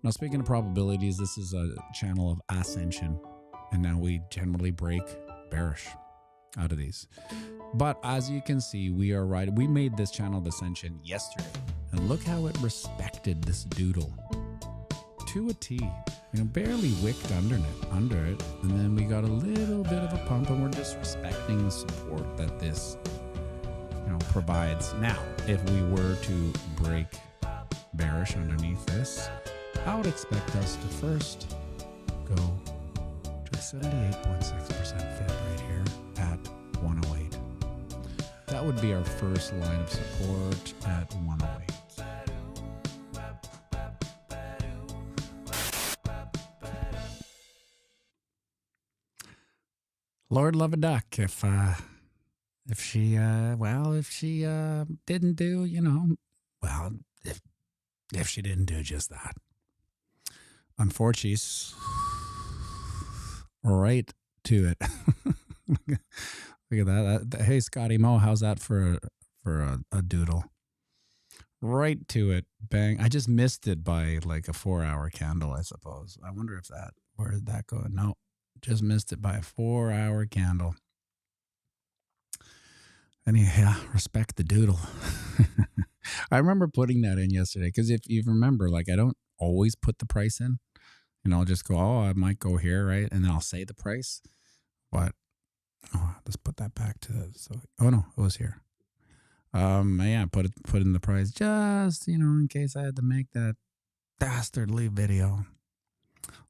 Now, speaking of probabilities, this is a channel of ascension, and now we generally break bearish out of these. But as you can see, we are right. We made this channel of ascension yesterday, and look how it respected this doodle to a T. You know, barely wicked under it, and then we got a little bit of a pump, and we're just respecting the support that this, you know, provides. Now, if we were to break bearish underneath this, I would expect us to first go to a 78.6% fit right here at 108. That would be our first line of support at 108. Lord love a duck if she didn't do, you know, well, if she didn't do just that. Unfortunately, right to it. Look at that. Hey, Scotty Mo, how's that for a doodle? Right to it. Bang. I just missed it by like a 4-hour candle, I suppose. I wonder if where did that go? No, just missed it by a 4-hour candle. And yeah, respect the doodle. I remember putting that in yesterday because if you remember, like I don't always put the price in. You know, I'll just go, oh, I might go here, right? And then I'll say the price. But, let's put that back to, oh no, it was here. Yeah, put in the price just, you know, in case I had to make that dastardly video.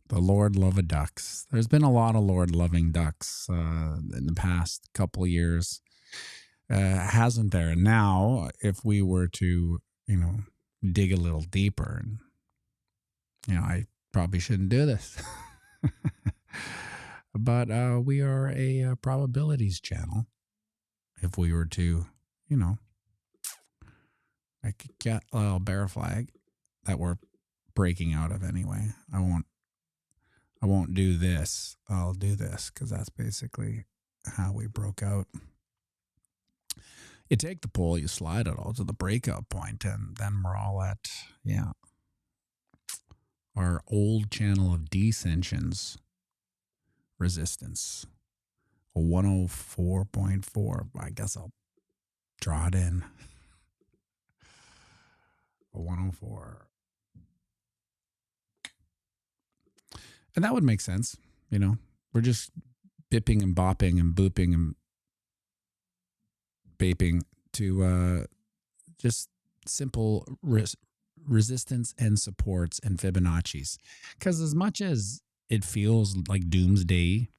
The Lord love of ducks. There's been a lot of Lord loving ducks in the past couple years. Hasn't there? And now, if we were to, you know, dig a little deeper, and, you know, I probably shouldn't do this. But we are a probabilities channel. If we were to, you know, I could get a little bear flag that we're breaking out of anyway. I won't do this. I'll do this because that's basically how we broke out. You take the pull, you slide it all to the breakout point, and then we're all at, yeah, our old channel of descensions resistance, a 104.4. I guess I'll draw it in. A 104. And that would make sense. You know, we're just bipping and bopping and booping and baping to just simple resistance and supports and Fibonacci's. Because as much as it feels like doomsday,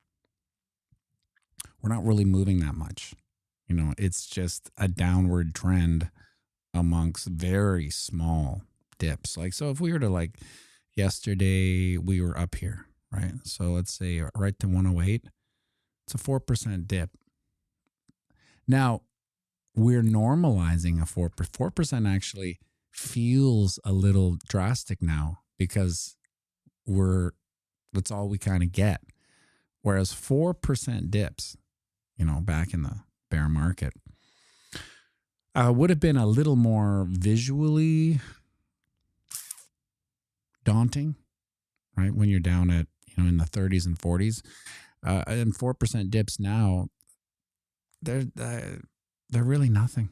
we're not really moving that much. You know, it's just a downward trend amongst very small dips. Like, so if we were to, like, yesterday we were up here, right? So let's say right to 108, it's a 4% dip. Now, we're normalizing a 4%. 4% actually feels a little drastic now because that's all we kind of get. Whereas 4% dips, you know, back in the bear market, would have been a little more visually daunting, right? When you're down at, you know, in the 30s and 40s, and 4% dips now, they're really nothing.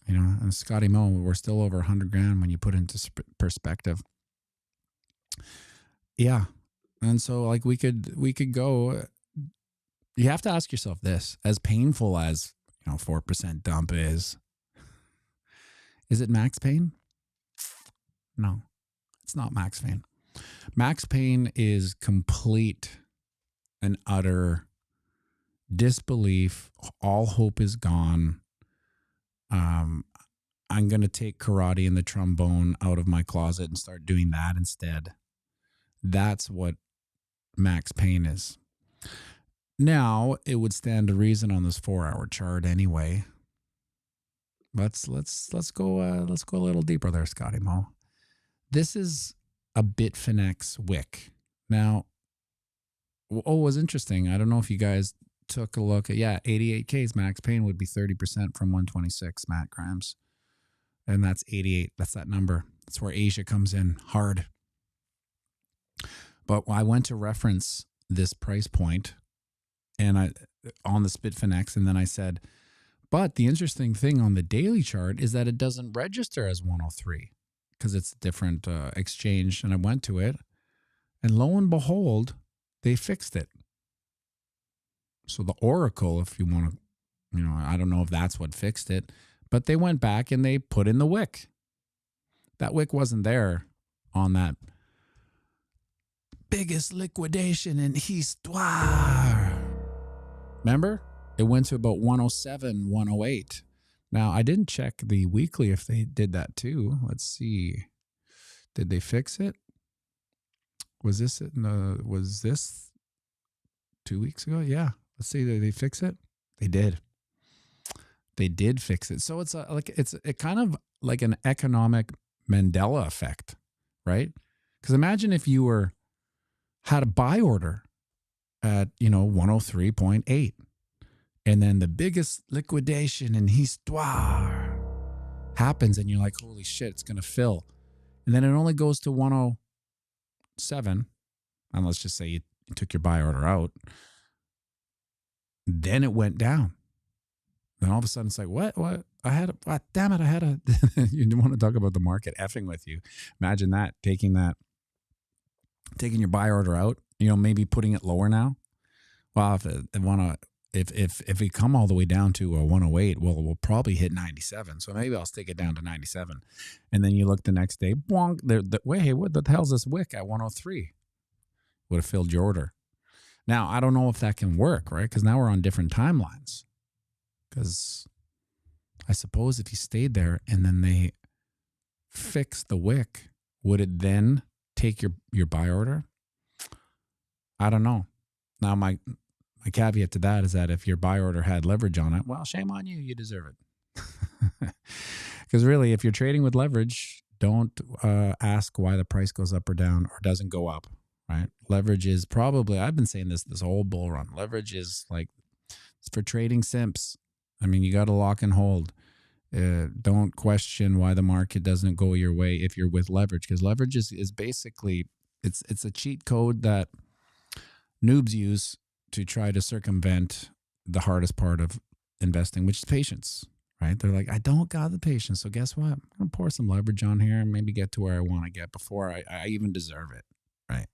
You know, and Scotty Mo, we're still over 100 grand when you put into perspective. Yeah. And so, like, we could go, you have to ask yourself this, as painful as, you know, 4% dump is it max pain? No, it's not max pain. Max pain is complete and utter disbelief. All hope is gone. I'm going to take karate and the trombone out of my closet and start doing that instead. That's what max pain is. Now, it would stand to reason on this 4-hour chart anyway. Let's go a little deeper there, Scotty Mo. This is a Bitfinex wick. Now, what was interesting, I don't know if you guys took a look at, 88Ks max pain would be 30% from 126 mat grams. And that's 88. That's that number. That's where Asia comes in hard. But I went to reference this price point and I on the Spitfinex, and then I said, but the interesting thing on the daily chart is that it doesn't register as 103 because it's a different exchange. And I went to it, and lo and behold, they fixed it. So the Oracle, if you want to, I don't know if that's what fixed it, but they went back and they put in the wick. That wick wasn't there on that biggest liquidation in histoire. Remember? It went to about 107, 108. Now, I didn't check the weekly if they did that too. Let's see. Did they fix it? Was this 2 weeks ago? Yeah. Let's see. Did they fix it? They did. They did fix it. So it's kind of like an economic Mandela effect, right? Because imagine if you had a buy order at 103.8, and then the biggest liquidation in histoire happens, and you're like, holy shit, it's gonna fill, and then it only goes to 107, and let's just say you took your buy order out, then it went down. Then all of a sudden it's like, what? Damn it, I had a, you want to talk about the market effing with you. Imagine that, taking your buy order out, maybe putting it lower now. Well, if we come all the way down to a 108, well, we'll probably hit 97. So maybe I'll stick it down to 97. And then you look the next day, bonk, hey, what the hell's this wick at 103? Would have filled your order. Now, I don't know if that can work, right? Because now we're on different timelines. Because I suppose if you stayed there and then they fixed the wick, would it then take your buy order? I don't know. Now, my caveat to that is that if your buy order had leverage on it, well, shame on you. You deserve it. Because really, if you're trading with leverage, don't ask why the price goes up or down or doesn't go up, right? Leverage is probably, I've been saying this whole bull run, leverage is it's for trading simps. I mean, you got to lock and hold. Don't question why the market doesn't go your way if you're with leverage, because leverage is basically, it's a cheat code that noobs use to try to circumvent the hardest part of investing, which is patience, right? They're like, I don't got the patience. So guess what? I'm going to pour some leverage on here and maybe get to where I want to get before I even deserve it, right?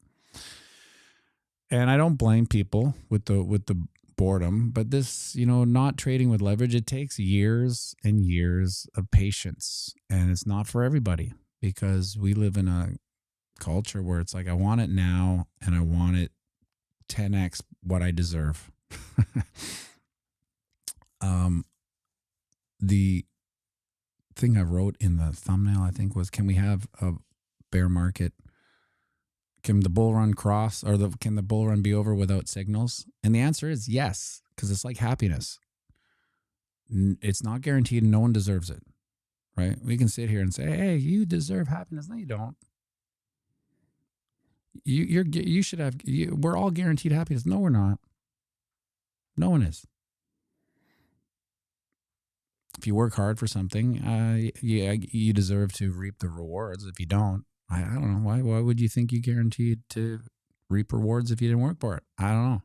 And I don't blame people with the boredom, but this, not trading with leverage, it takes years and years of patience, and it's not for everybody because we live in a culture where it's like, I want it now and I want it 10x what I deserve. The thing I wrote in the thumbnail, I think, was, can we have a bear market? Can the bull run cross, or can the bull run be over without signals? And the answer is yes, because it's like happiness. It's not guaranteed and no one deserves it, right? We can sit here and say, hey, you deserve happiness. No, you don't. You should have, we're all guaranteed happiness. No, we're not. No one is. If you work hard for something, you deserve to reap the rewards. If you don't, I don't know. Why would you think you guaranteed to reap rewards if you didn't work for it? I don't know.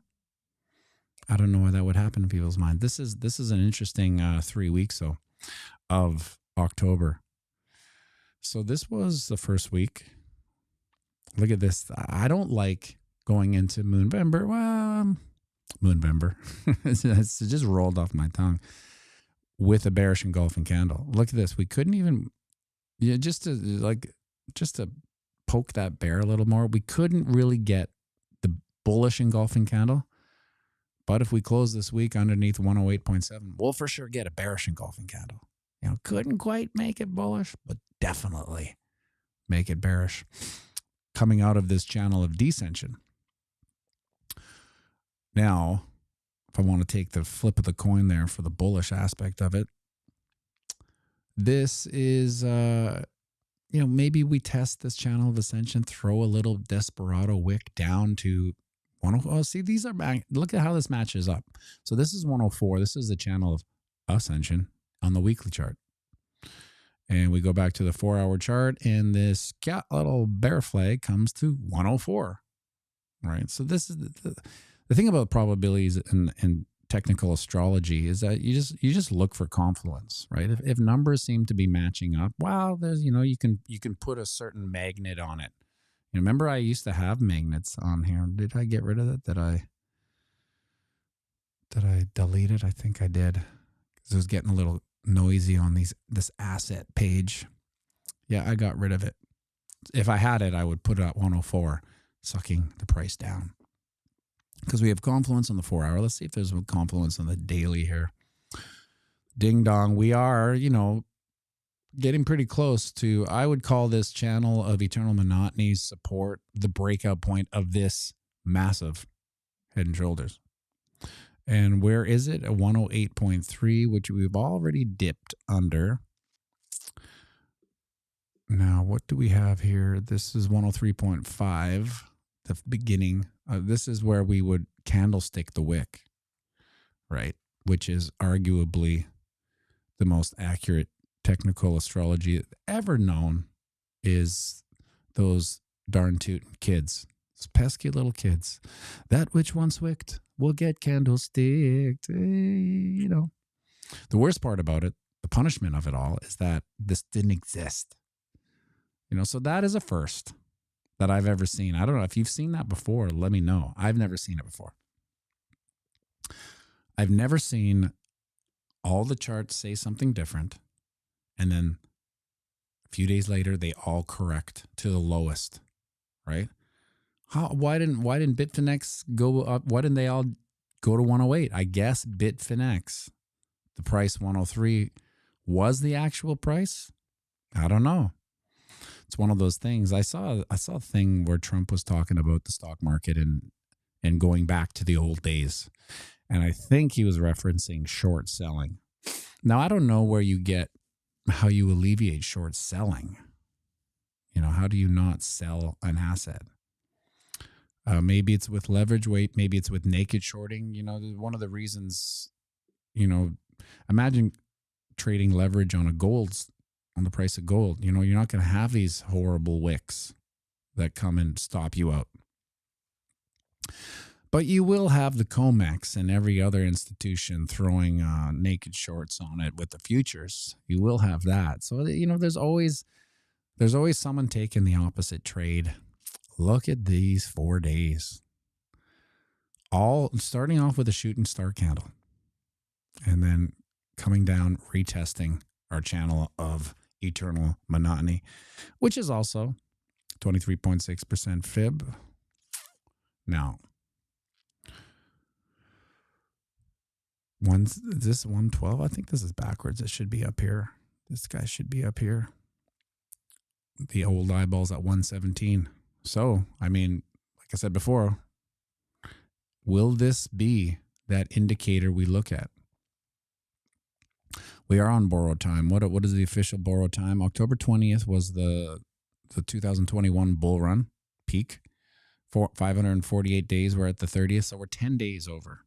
I don't know why that would happen in people's mind. This is an interesting 3 weeks though of October. So this was the first week. Look at this. I don't like going into Moonvember. Well, Moonvember. It's just rolled off my tongue with a bearish engulfing candle. Look at this. We couldn't even, just to poke that bear a little more, we couldn't really get the bullish engulfing candle. But if we close this week underneath 108.7, we'll for sure get a bearish engulfing candle. Couldn't quite make it bullish, but definitely make it bearish coming out of this channel of descension. Now, if I want to take the flip of the coin there for the bullish aspect of it, this is, maybe we test this channel of ascension, throw a little desperado wick down to Oh, see, these are back. Look at how this matches up. So this is 104. This is the channel of ascension on the weekly chart. And we go back to the 4-hour chart, and this cat little bear flag comes to 104. Right. So this is the thing about probabilities and technical astrology is that you just look for confluence, right? If numbers seem to be matching up, well, there's you can put a certain magnet on it. Remember, I used to have magnets on here. Did I get rid of it? Did I delete it? I think I did, because it was getting a little noisy on this asset page. Yeah, I got rid of it. If I had it, I would put it at 104, sucking the price down. Because we have confluence on the 4-hour. Let's see if there's a confluence on the daily here. Ding dong. We are, getting pretty close to, I would call this channel of eternal monotony support the breakout point of this massive Head and Shoulders. And where is it? At 108.3, which we've already dipped under. Now, what do we have here? This is 103.5, the beginning. This is where we would candlestick the wick, right? Which is arguably the most accurate technical astrology ever known, is those darn tootin' kids, those pesky little kids. That which once wicked will get candlesticked. The worst part about it, the punishment of it all, is that this didn't exist. So that is a first that I've ever seen. I don't know if you've seen that before. Let me know. I've never seen it before. I've never seen all the charts say something different, and then a few days later they all correct to the lowest, right? Why didn't Bitfinex go up? Why didn't they all go to 108? I guess Bitfinex, the price 103 was the actual price. I don't know. It's one of those things. I saw a thing where Trump was talking about the stock market and going back to the old days. And I think he was referencing short selling. Now, I don't know where you get how you alleviate short selling. How do you not sell an asset? Maybe it's with leverage weight. Maybe it's with naked shorting. One of the reasons, imagine trading leverage on on the price of gold. You're not going to have these horrible wicks that come and stop you out. But you will have the COMEX and every other institution throwing naked shorts on it with the futures. You will have that. So, there's always someone taking the opposite trade. Look at these 4 days. All starting off with a shooting star candle, and then coming down, retesting our channel of eternal monotony, which is also 23.6% fib. Now, is this 112? I think this is backwards. It should be up here. This guy should be up here. The old eyeball's at 117. So, like I said before, will this be that indicator we look at? We are on borrowed time. What is the official borrowed time? October 20th was the 2021 bull run peak. 548 days. We're at the 30th, so we're 10 days over.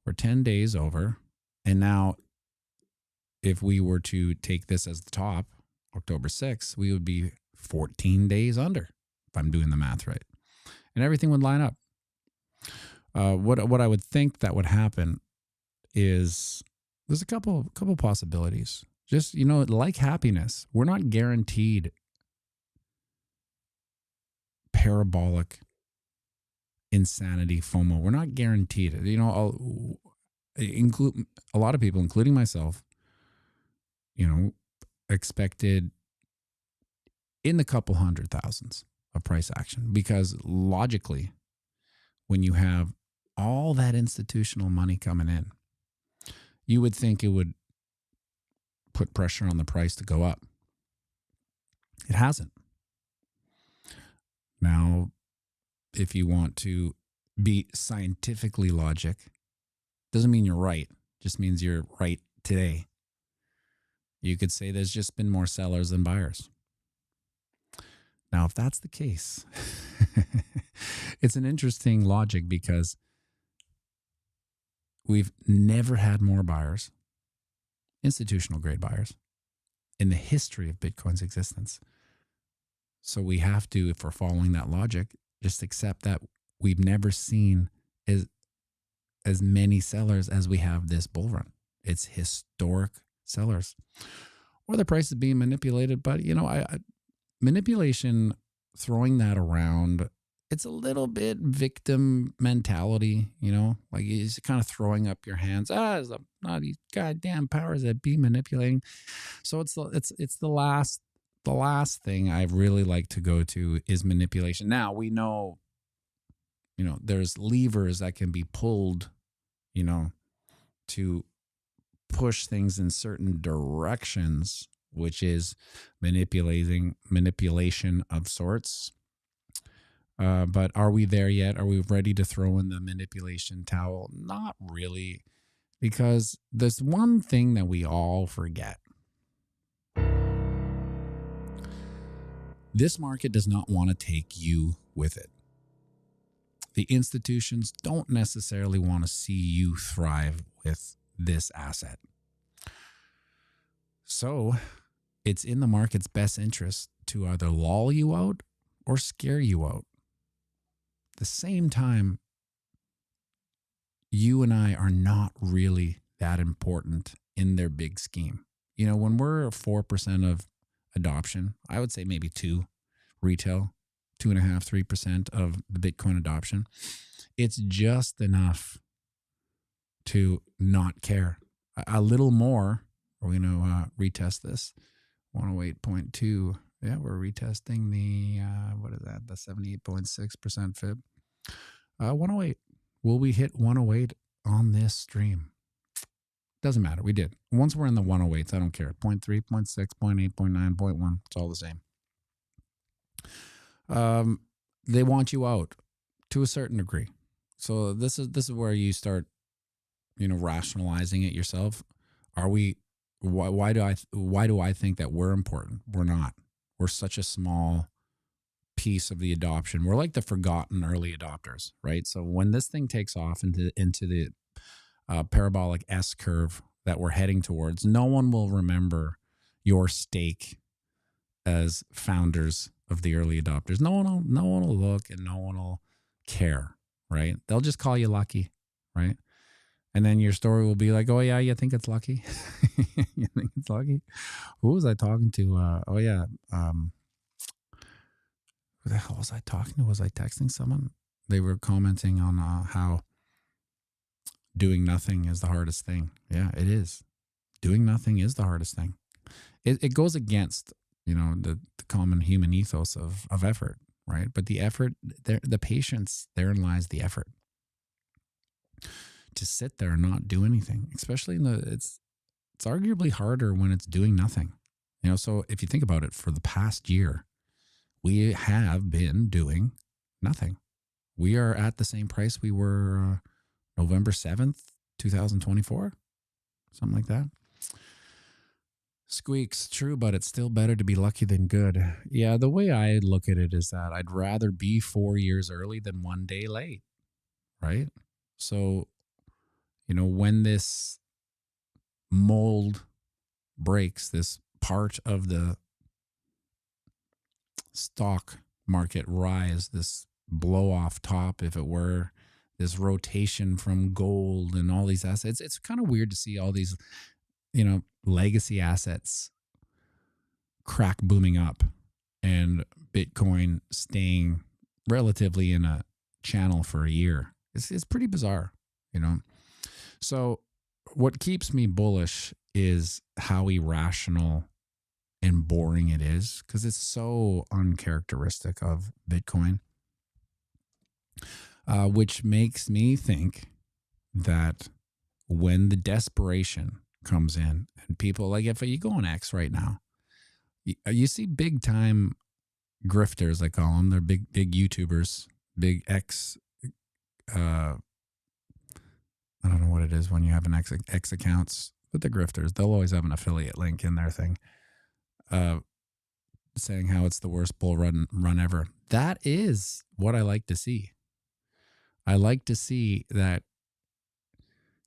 We're 10 days over. And now, if we were to take this as the top, October 6th, we would be 14 days under, if I'm doing the math right. And everything would line up. What I would think that would happen is there's a couple possibilities. Just, like happiness, we're not guaranteed parabolic insanity FOMO. We're not guaranteed it. Include a lot of people, including myself, expected in the couple hundred thousands of price action, because logically, when you have all that institutional money coming in, you would think it would put pressure on the price to go up. It hasn't. Now, if you want to be scientifically logic, doesn't mean you're right. Just means you're right today. You could say there's just been more sellers than buyers. Now, if that's the case, It's an interesting logic because we've never had more buyers, institutional grade buyers, in the history of Bitcoin's existence. So we have to, if we're following that logic, just accept that we've never seen as many sellers as we have this bull run. It's historic sellers, or the price is being manipulated. But manipulation, throwing that around, it's a little bit victim mentality. Like you're kind of throwing up your hands. It's not these goddamn powers that be manipulating. So it's the last thing I really like to go to is manipulation. Now we know, there's levers that can be pulled, to push things in certain directions, which is manipulation of sorts. But are we there yet? Are we ready to throw in the manipulation towel? Not really, because there's one thing that we all forget. This market does not want to take you with it. The institutions don't necessarily want to see you thrive with this asset. So it's in the market's best interest to either lull you out or scare you out. At the same time, you and I are not really that important in their big scheme. When we're 4% of adoption, I would say maybe 2 retail, 2.5%, 3% of the Bitcoin adoption. It's just enough to not care. A little more, we're going to retest this. 108.2. Yeah, we're retesting the, what is that? The 78.6% fib. 108. Will we hit 108 on this stream? Doesn't matter. We did. Once we're in the 108s, I don't care. 0.3, 0.6, 0.8, 0.9, 0.1. It's all the same. They want you out to a certain degree. So this is where you start, rationalizing it yourself. Why do I think that we're important? We're not. We're such a small piece of the adoption. We're like the forgotten early adopters, right? So when this thing takes off into the parabolic S curve that we're heading towards, no one will remember your stake as founders of the early adopters. No one will look, and no one will care, right? They'll just call you lucky, right? And then your story will be like, oh yeah, you think it's lucky? You think it's lucky? Who was I talking to? Who the hell was I talking to? Was I texting someone? They were commenting on how doing nothing is the hardest thing. Yeah, it is. Doing nothing is the hardest thing. It goes against, the common human ethos of effort, right? But the effort, the patience, therein lies the effort. To sit there and not do anything, especially it's arguably harder when it's doing nothing. So if you think about it, for the past year, we have been doing nothing. We are at the same price we were November 7th, 2024, something like that. Squeaks, true, but it's still better to be lucky than good. Yeah, the way I look at it is that I'd rather be 4 years early than 1 day late, right? So, when this mold breaks, this part of the stock market rise, this blow off top, if it were, this rotation from gold and all these assets, it's kind of weird to see all these, legacy assets crack booming up and Bitcoin staying relatively in a channel for a year. It's pretty bizarre, So what keeps me bullish is how irrational and boring it is, because it's so uncharacteristic of Bitcoin, which makes me think that when the desperation comes in and people, like if you go on X right now, you see big time grifters, I call them. They're big YouTubers, big X, I don't know what it is when you have an X accounts, but the grifters, they'll always have an affiliate link in their thing, saying how it's the worst bull run ever. That is what I like to see. I like to see that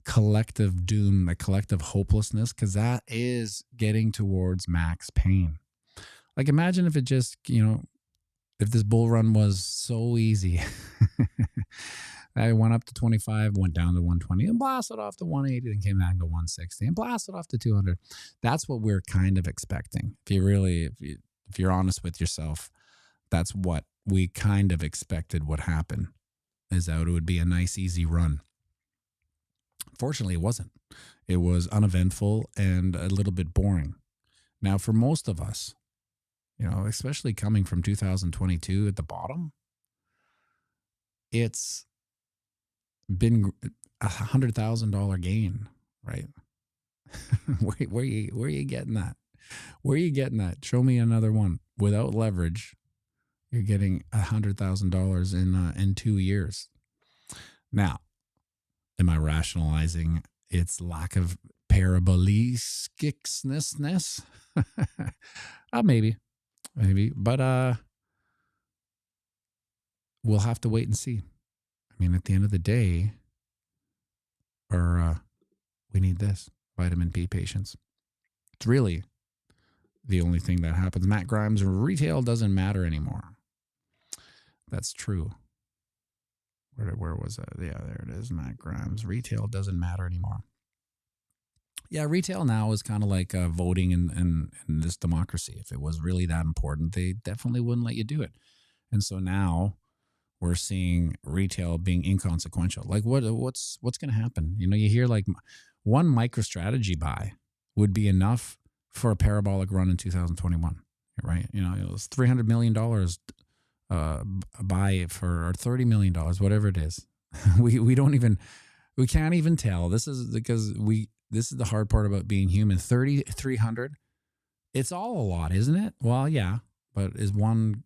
collective doom, the collective hopelessness, because that is getting towards max pain. Like, imagine if it just, if this bull run was so easy. I went up to 25, went down to 120, and blasted off to 180, then came back to 160, and blasted off to 200. That's what we're kind of expecting. If you're honest with yourself, that's what we kind of expected would happen, is that it would be a nice, easy run. Fortunately, it wasn't. It was uneventful and a little bit boring. Now, for most of us, especially coming from 2022 at the bottom, it's been $100,000 gain, right? where you getting that? Where are you getting that? Show me another one without leverage. You're getting $100,000 in 2 years. Now, am I rationalizing its lack of parabolicness? Maybe, but we'll have to wait and see. I mean, at the end of the day, we need this vitamin P patients. It's really the only thing that happens. Matt Grimes, retail doesn't matter anymore. That's true. Where was it? Yeah, there it is. Matt Grimes, retail doesn't matter anymore. Yeah, retail now is kind of like voting in this democracy. If it was really that important, they definitely wouldn't let you do it. And so now we're seeing retail being inconsequential. Like what's going to happen? You hear like one MicroStrategy buy would be enough for a parabolic run in 2021, right? It was $300 million buy for, or $30 million, whatever it is. we can't even tell. This is because this is the hard part about being human. 300, it's all a lot, isn't it? Well, yeah, but is one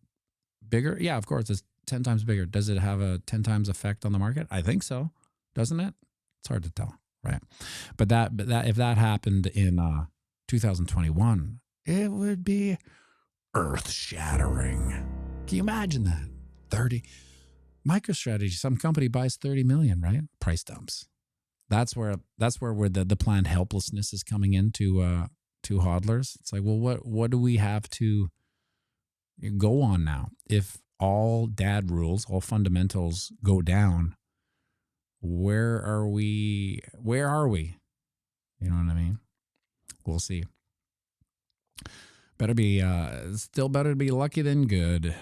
bigger? Yeah, of course, it's 10 times bigger. Does it have a 10 times effect on the market? I think so. Doesn't it? It's hard to tell, right? But that if that happened in 2021, it would be earth-shattering. Can you imagine that? 30 MicroStrategy, some company buys 30 million, right? Price dumps. That's where the planned helplessness is coming into to hodlers. It's like, well, what do we have to go on now? If all dad rules, all fundamentals go down, where are we? You know what I mean? We'll see. Still better to be lucky than good.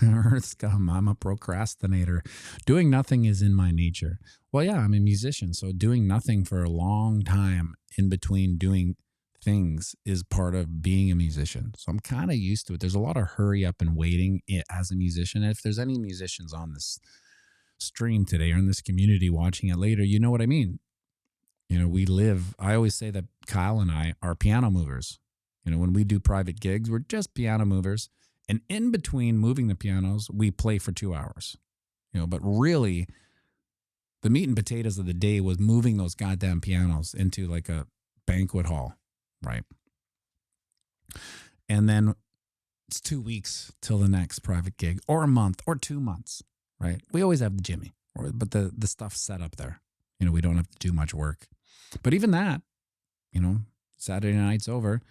Earth scum. I'm a procrastinator. Doing nothing is in my nature. Well, yeah, I'm a musician, so doing nothing for a long time in between doing things is part of being a musician. So I'm kind of used to it. There's a lot of hurry up and waiting as a musician. And if there's any musicians on this stream today or in this community watching it later, you know what I mean. I always say that Kyle and I are piano movers. When we do private gigs, we're just piano movers. And in between moving the pianos, we play for 2 hours. But really, the meat and potatoes of the day was moving those goddamn pianos into like a banquet hall, right? And then it's 2 weeks till the next private gig, or a month, or 2 months, right? We always have the Jimmy, but the stuff's set up there. We don't have to do much work. But even that, Saturday night's over.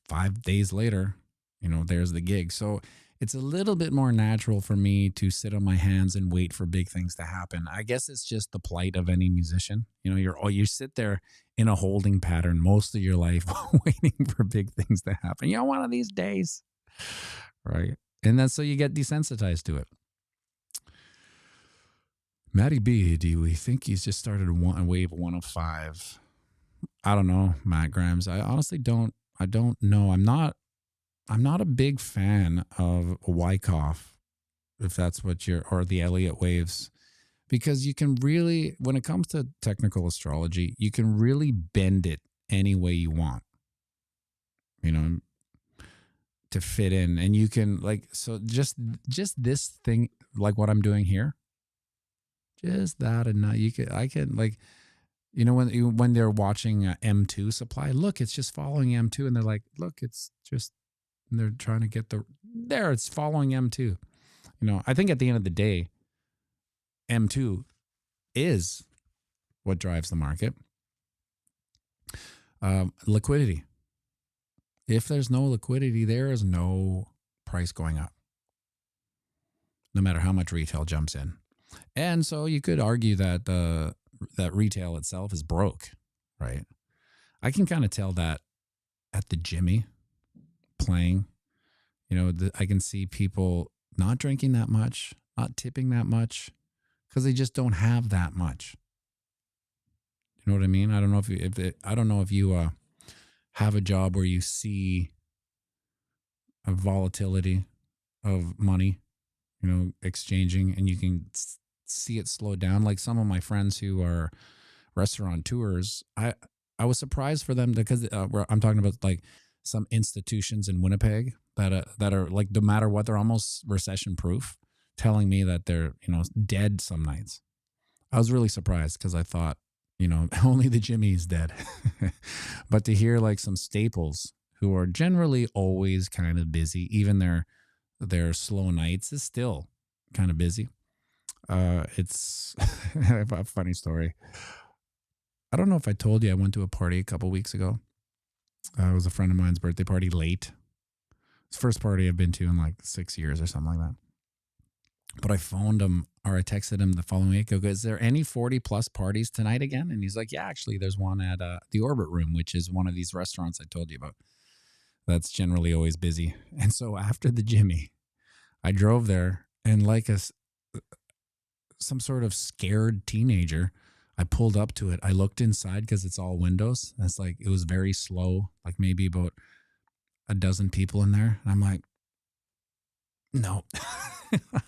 5 days later, there's the gig. So it's a little bit more natural for me to sit on my hands and wait for big things to happen. I guess it's just the plight of any musician. You sit there in a holding pattern most of your life waiting for big things to happen. One of these days, right? And then so you get desensitized to it. Matty B, do we think he's just started a wave 105? I don't know, Matt Grimes. I honestly don't. I don't know. I'm not a big fan of Wyckoff, if that's what or the Elliott waves, because you can really, when it comes to technical astrology, you can really bend it any way you want, to fit in. And you can so just this thing, like what I'm doing here, just that. And I can when they're watching M2 supply, look, it's just following M2, and they're like, look, it's just, and they're trying to get it's following M2. I think at the end of the day, M2 is what drives the market. Liquidity. If there's no liquidity, there is no price going up, no matter how much retail jumps in. And so you could argue that that retail itself is broke, right? I can kind of tell that at the Jimmy playing. I can see people not drinking that much, not tipping that much, because they just don't have that much. You know what I mean? I don't know if you have a job where you see a volatility of money, exchanging, and you can see it slow down. Like some of my friends who are restaurateurs, I was surprised for them because I'm talking about like some institutions in Winnipeg that are like, no matter what, they're almost recession proof, telling me that they're dead some nights. I was really surprised because I thought only the Jimmy is dead, but to hear like some staples who are generally always kind of busy, even their slow nights is still kind of busy. It's I have a funny story. I don't know if I told you I went to a party a couple weeks ago. It was a friend of mine's birthday party late. It's the first party I've been to in like 6 years or something like that. But I phoned him or I texted him the following week. I go, is there any 40 plus parties tonight again? And he's like, yeah, actually, there's one at the Orbit Room, which is one of these restaurants I told you about. That's generally always busy. And so after the Jimmy, I drove there and like some sort of scared teenager, I pulled up to it. I looked inside because it's all windows. And it's like, it was very slow, like maybe about a dozen people in there. And I'm like, no.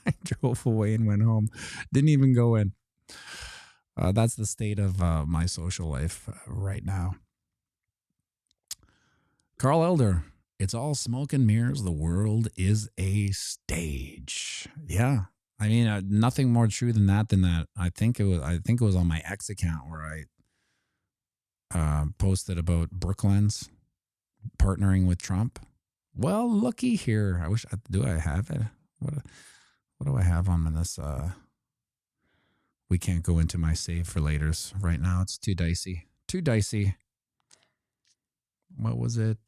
I drove away and went home. Didn't even go in. That's the state of my social life right now. Carl Elder, it's all smoke and mirrors. The world is a stage. Yeah. I mean, nothing more true than that. I think it was on my X account where I posted about Brooklands partnering with Trump. Well, looky here. Do I have it? What do I have on this? We can't go into my save for laters right now. It's too dicey. Too dicey. What was it?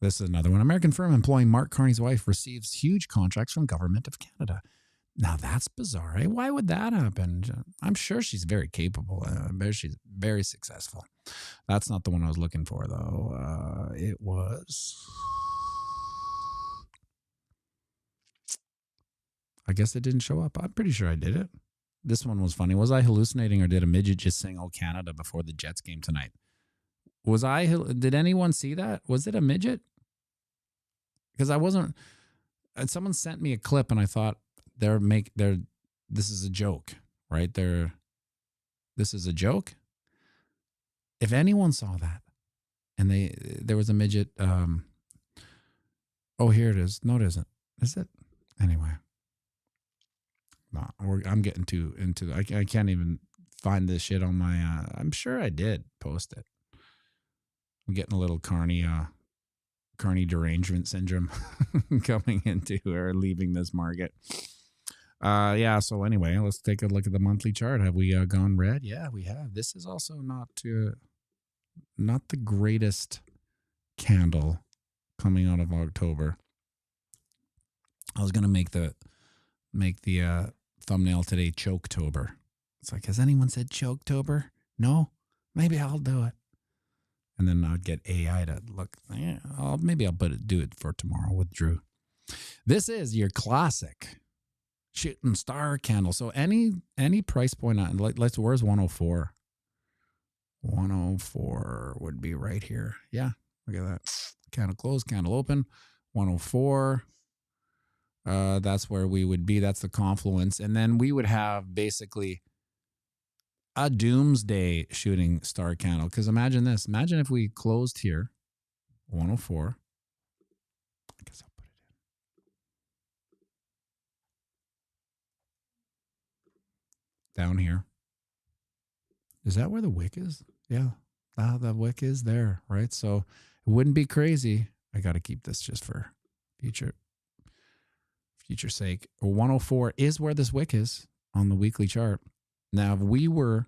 This is another one. American firm employing Mark Carney's wife receives huge contracts from Government of Canada. Now that's bizarre. Eh? Why would that happen? I'm sure she's very capable. I'm sure she's very successful. That's not the one I was looking for, though. It was... I guess it didn't show up. I'm pretty sure I did it. This one was funny. Was I hallucinating or did a midget just sing "Oh Canada" before the Jets game tonight? Did anyone see that? Was it a midget? Because I wasn't. And someone sent me a clip and I thought this is a joke, right? This is a joke. If anyone saw that and there was a midget, oh, here it is. No, it isn't. Is it? Anyway. No, I'm getting too into. I can't even find this shit on my. I'm sure I did post it. I'm getting a little Carney derangement syndrome coming into or leaving this market. Yeah. So anyway, let's take a look at the monthly chart. Have we gone red? Yeah, we have. This is also not the greatest candle coming out of October. I was gonna make the thumbnail today Choketober. It's like, has anyone said Choketober? No? Maybe I'll do it. And then I'd get AI to look. Yeah, maybe I'll do it for tomorrow with Drew. This is your classic shooting star candle. So any price point on, where's 104? 104 would be right here. Yeah, look at that. Candle close, candle open. 104. That's where we would be. That's the confluence. And then we would have basically a doomsday shooting star candle. Because imagine this. Imagine if we closed here, 104. I guess I'll put it in. Down here. Is that where the wick is? Yeah. The wick is there, right? So it wouldn't be crazy. I got to keep this just for future sake. 104 is where this wick is on the weekly chart. Now, if we were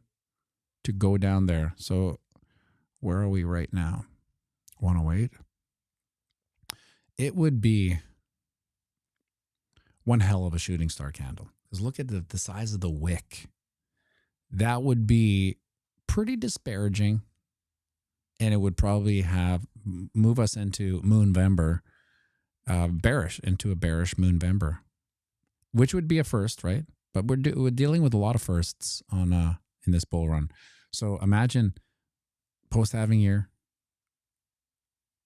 to go down there, so where are we right now? 108. It would be one hell of a shooting star candle. Because look at the size of the wick. That would be pretty disparaging. And it would probably move us into Moonvember, bearish, into a bearish Moonvember, which would be a first, right? But we're dealing with a lot of firsts on in this bull run. So imagine post-halving year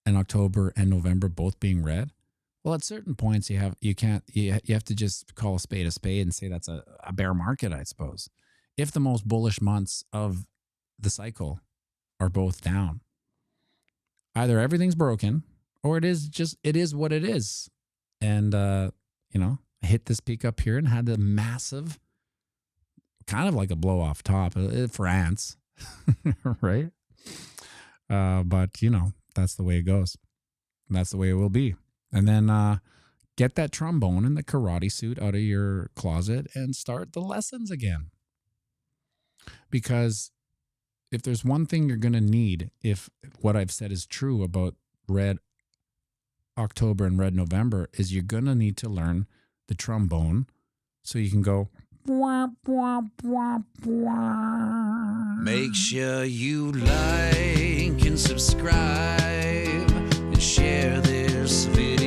and October and November both being red. Well, at certain points you have to just call a spade and say that's a bear market, I suppose. If the most bullish months of the cycle are both down, either everything's broken or it is what it is. And I hit this peak up here and had a massive, kind of like a blow off top for ants, right? But that's the way it goes. That's the way it will be. And then get that trombone and the karate suit out of your closet and start the lessons again. Because if there's one thing you're going to need, if what I've said is true about red October and red November, is you're going to need to learn the trombone so you can go. Make sure you like and subscribe and share this video.